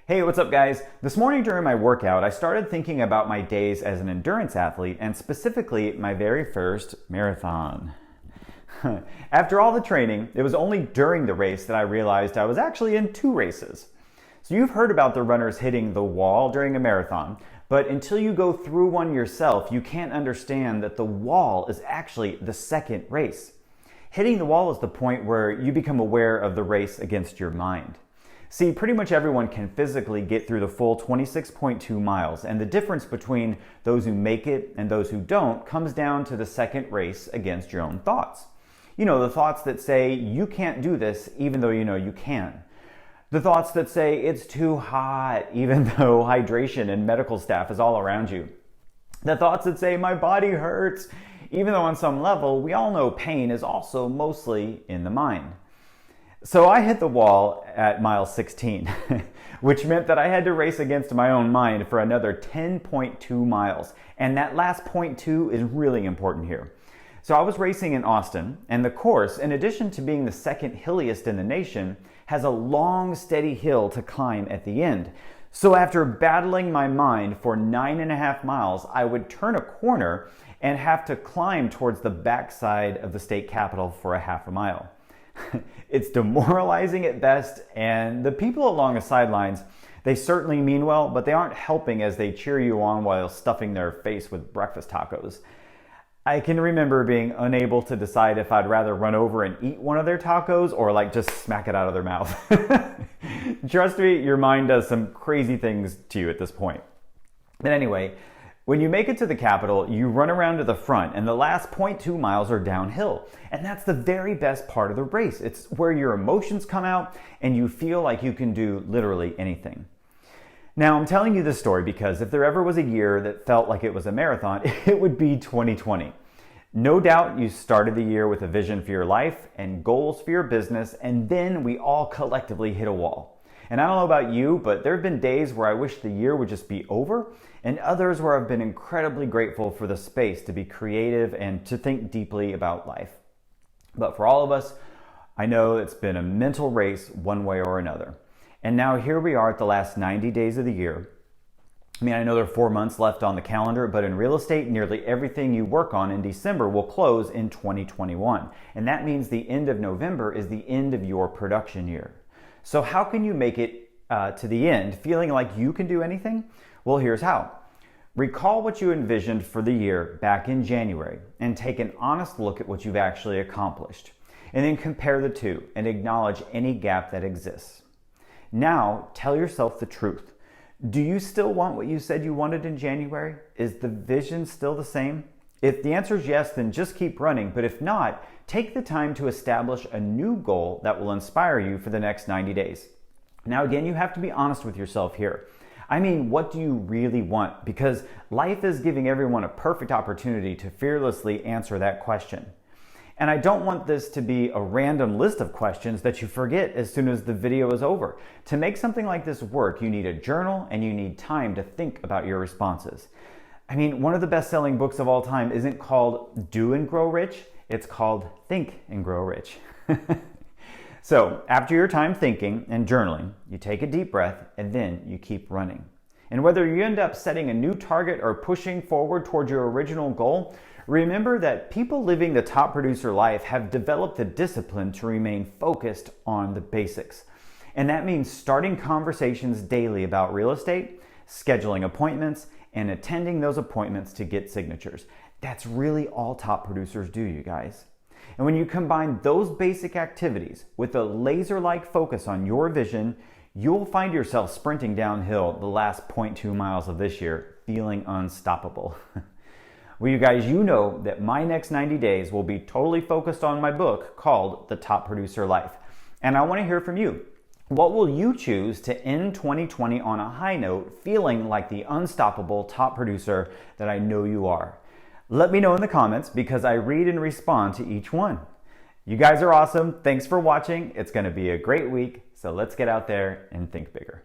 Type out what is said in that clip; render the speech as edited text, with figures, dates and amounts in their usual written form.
Hey, what's up guys? This morning during my workout, I started thinking about my days as an endurance athlete and specifically my very first marathon. After all the training, it was only during the race that I realized I was actually in two races. So you've heard about the runners hitting the wall during a marathon, but until you go through one yourself, you can't understand that the wall is actually the second race. Hitting the wall is the point where you become aware of the race against your mind. See, pretty much everyone can physically get through the full 26.2 miles, and the difference between those who make it and those who don't comes down to the second race against your own thoughts. You know, the thoughts that say you can't do this even though you know you can. The thoughts that say it's too hot even though hydration and medical staff is all around you. The thoughts that say my body hurts even though on some level we all know pain is also mostly in the mind. So I hit the wall at mile 16, which meant that I had to race against my own mind for another 10.2 miles. And that last 0.2 is really important here. So I was racing in Austin, and the course, in addition to being the second hilliest in the nation, has a long, steady hill to climb at the end. So after battling my mind for 9.5 miles, I would turn a corner and have to climb towards the backside of the state capitol for a half a mile. It's demoralizing at best, and the people along the sidelines, they certainly mean well, but they aren't helping as they cheer you on while stuffing their face with breakfast tacos. I can remember being unable to decide if I'd rather run over and eat one of their tacos or just smack it out of their mouth. Trust me, your mind does some crazy things to you at this point. But anyway, when you make it to the Capitol, you run around to the front, and the last 0.2 miles are downhill. And that's the very best part of the race. It's where your emotions come out and you feel like you can do literally anything. Now, I'm telling you this story because if there ever was a year that felt like it was a marathon, it would be 2020. No doubt you started the year with a vision for your life and goals for your business, and then we all collectively hit a wall. And I don't know about you, but there have been days where I wish the year would just be over, and others where I've been incredibly grateful for the space to be creative and to think deeply about life. But for all of us, I know it's been a mental race one way or another. And now here we are at the last 90 days of the year. I mean, I know there are 4 months left on the calendar, but in real estate, nearly everything you work on in December will close in 2021. And that means the end of November is the end of your production year. So how can you make it to the end feeling like you can do anything? Well, here's how. Recall what you envisioned for the year back in January and take an honest look at what you've actually accomplished. And then compare the two and acknowledge any gap that exists. Now, tell yourself the truth. Do you still want what you said you wanted in January? Is the vision still the same? If the answer is yes, then just keep running. But if not, take the time to establish a new goal that will inspire you for the next 90 days. Now, again, you have to be honest with yourself here. I mean, what do you really want? Because life is giving everyone a perfect opportunity to fearlessly answer that question. And I don't want this to be a random list of questions that you forget as soon as the video is over. To make something like this work, you need a journal and you need time to think about your responses. I mean, one of the best-selling books of all time isn't called Do and Grow Rich, it's called Think and Grow Rich. So, after your time thinking and journaling, you take a deep breath and then you keep running. And whether you end up setting a new target or pushing forward towards your original goal, remember that people living the top producer life have developed the discipline to remain focused on the basics. And that means starting conversations daily about real estate, scheduling appointments, and attending those appointments to get signatures. That's really all top producers do, you guys. And when you combine those basic activities with a laser-like focus on your vision, you'll find yourself sprinting downhill the last 0.2 miles of this year, feeling unstoppable. Well, you guys, you know that my next 90 days will be totally focused on my book called The Top Producer Life. And I want to hear from you. What will you choose to end 2020 on a high note, feeling like the unstoppable top producer that I know you are? Let me know in the comments because I read and respond to each one. You guys are awesome. Thanks for watching. It's going to be a great week, so let's get out there and think bigger.